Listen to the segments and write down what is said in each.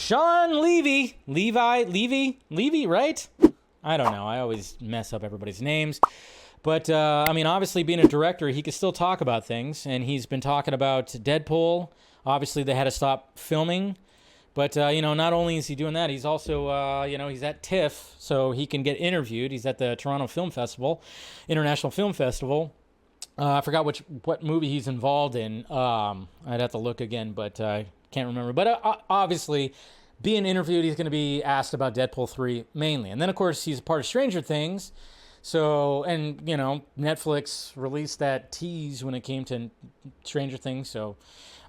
Shawn Levy, Levy, right? I don't know. I always mess up everybody's names. But, I mean, obviously being a director, he can still talk about things. And he's been talking about Deadpool. Obviously, they had to stop filming. But, not only is he doing that, he's also, he's at TIFF, so he can get interviewed. He's at the Toronto Film Festival, International Film Festival. I forgot what movie he's involved in. I'd have to look again, but I can't remember. But obviously, being interviewed, he's going to be asked about Deadpool 3 mainly. And then, of course, he's a part of Stranger Things. So, and, Netflix released that tease when it came to Stranger Things. So,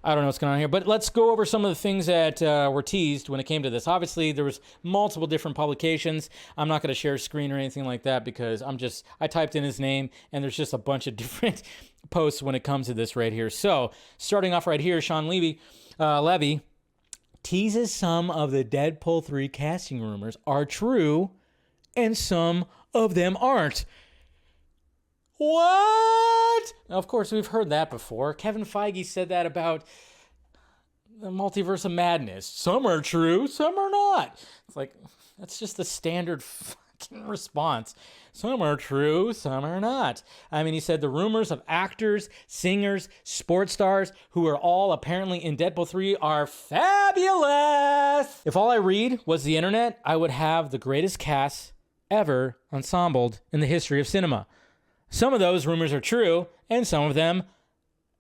I don't know what's going on here. But let's go over some of the things that were teased when it came to this. Obviously, there was multiple different publications. I'm not going to share a screen or anything like that because I typed in his name, and there's just a bunch of different posts when it comes to this right here. So, starting off right here, Shawn Levy teases some of the Deadpool 3 casting rumors are true, and some of them aren't. What? Now, of course, we've heard that before. Kevin Feige said that about the Multiverse of Madness. Some are true, some are not. It's like, that's just the standard fucking response. Some are true, some are not. I mean, he said the rumors of actors, singers, sports stars who are all apparently in Deadpool 3 are fabulous. If all I read was the internet, I would have the greatest cast ever ensembled in the history of cinema. Some of those rumors are true, and some of them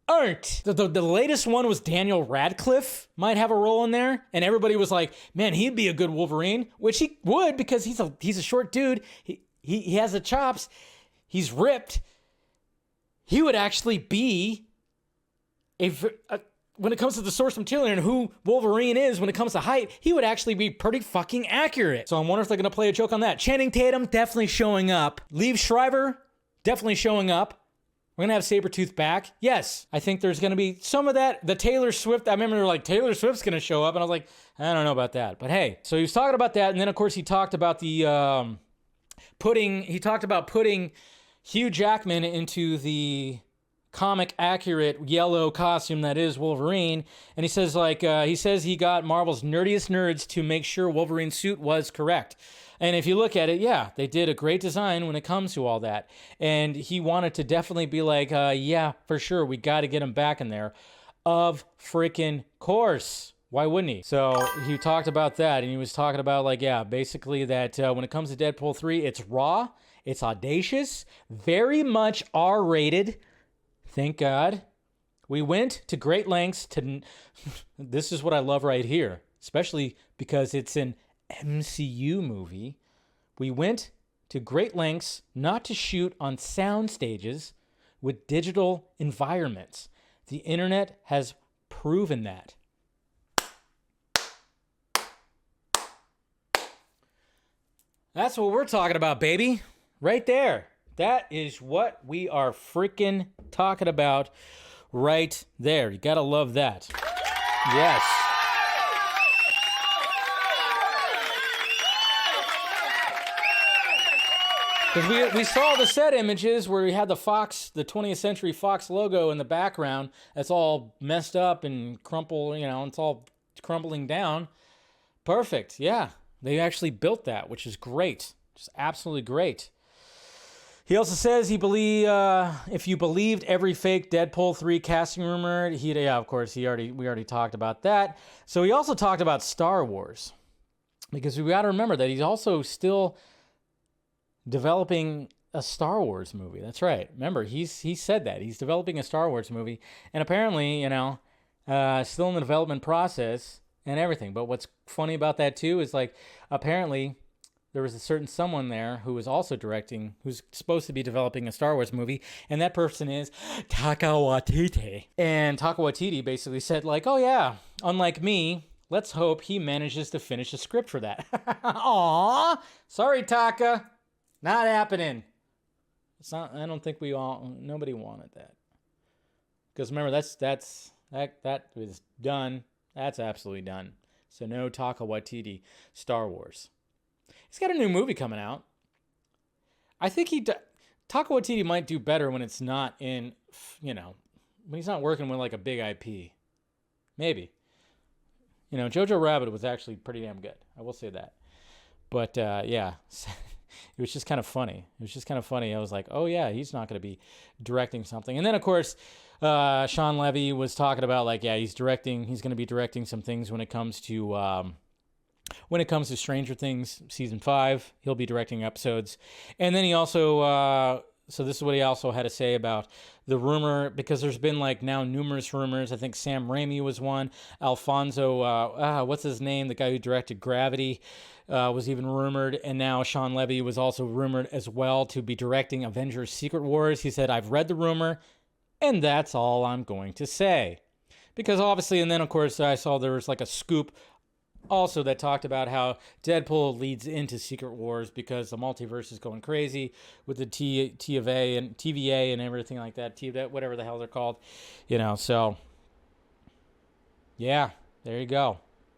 aren't. The latest one was Daniel Radcliffe might have a role in there, and everybody was like, man, he'd be a good Wolverine, which he would because he's a short dude. He has the chops. He's ripped. He would actually be when it comes to the source material and who Wolverine is when it comes to height, he would actually be pretty fucking accurate. So I wonder if they're going to play a joke on that. Channing Tatum definitely showing up. Liev Schreiber definitely showing up. We're going to have Sabretooth back. Yes, I think there's going to be some of that. The Taylor Swift, I remember they were like, Taylor Swift's going to show up. And I was like, I don't know about that. But hey, so he was talking about that. And then, of course, he talked about putting Hugh Jackman into the comic accurate yellow costume that is Wolverine. And he says he got Marvel's nerdiest nerds to make sure Wolverine's suit was correct. And if you look at it, yeah, they did a great design when it comes to all that. And he wanted to definitely be like, yeah, for sure, we got to get him back in there. Of freaking course. Why wouldn't he? So he talked about that, and he was talking about, basically that when it comes to Deadpool 3, it's raw, it's audacious, very much R-rated. Thank God. We went to great lengths to... This is what I love right here, especially because it's an MCU movie. We went to great lengths not to shoot on sound stages with digital environments. The internet has proven that. That's what we're talking about, baby. Right there. That is what we are freaking talking about right there. You gotta love that. Yes. Because we saw the set images where we had the 20th Century Fox logo in the background. That's all messed up and it's all crumbling down. Perfect, yeah. They actually built that, which is great. Just absolutely great. He also says if you believed every fake Deadpool 3 casting rumor, of course, we already talked about that. So he also talked about Star Wars. Because we got to remember that he's also still developing a Star Wars movie. That's right. Remember, he said that. He's developing a Star Wars movie. And apparently, still in the development process and everything. But what's funny about that, too, is apparently there was a certain someone there who was also directing, who's supposed to be developing a Star Wars movie, and that person is Taika Waititi. And Taika Waititi basically said, oh yeah, unlike me, let's hope he manages to finish a script for that. Aww, sorry Taika, not happening. It's not. I don't think nobody wanted that. Because remember, that was done. That's absolutely done. So no Taika Waititi Star Wars. He's got a new movie coming out. I think Taika Waititi might do better when it's not in, when he's not working with a big IP. Maybe. You know, Jojo Rabbit was actually pretty damn good. I will say that. But yeah, it was just kind of funny. I was like, oh yeah, he's not going to be directing something. And then of course, Shawn Levy was talking about like, yeah, he's going to be directing some things when it comes to Stranger Things season 5. He'll be directing episodes. And then he also so this is what he also had to say about the rumor, because there's been like now numerous rumors. I think Sam Raimi was one. Alfonso, what's his name? The guy who directed Gravity was even rumored. And now Shawn Levy was also rumored as well to be directing Avengers Secret Wars. He said, I've read the rumor, and that's all I'm going to say. Because obviously, and then of course I saw there was like a scoop also that talked about how Deadpool leads into Secret Wars because the multiverse is going crazy with the TVA and TVA and everything like that, whatever the hell they're called, you know. So yeah, there you go.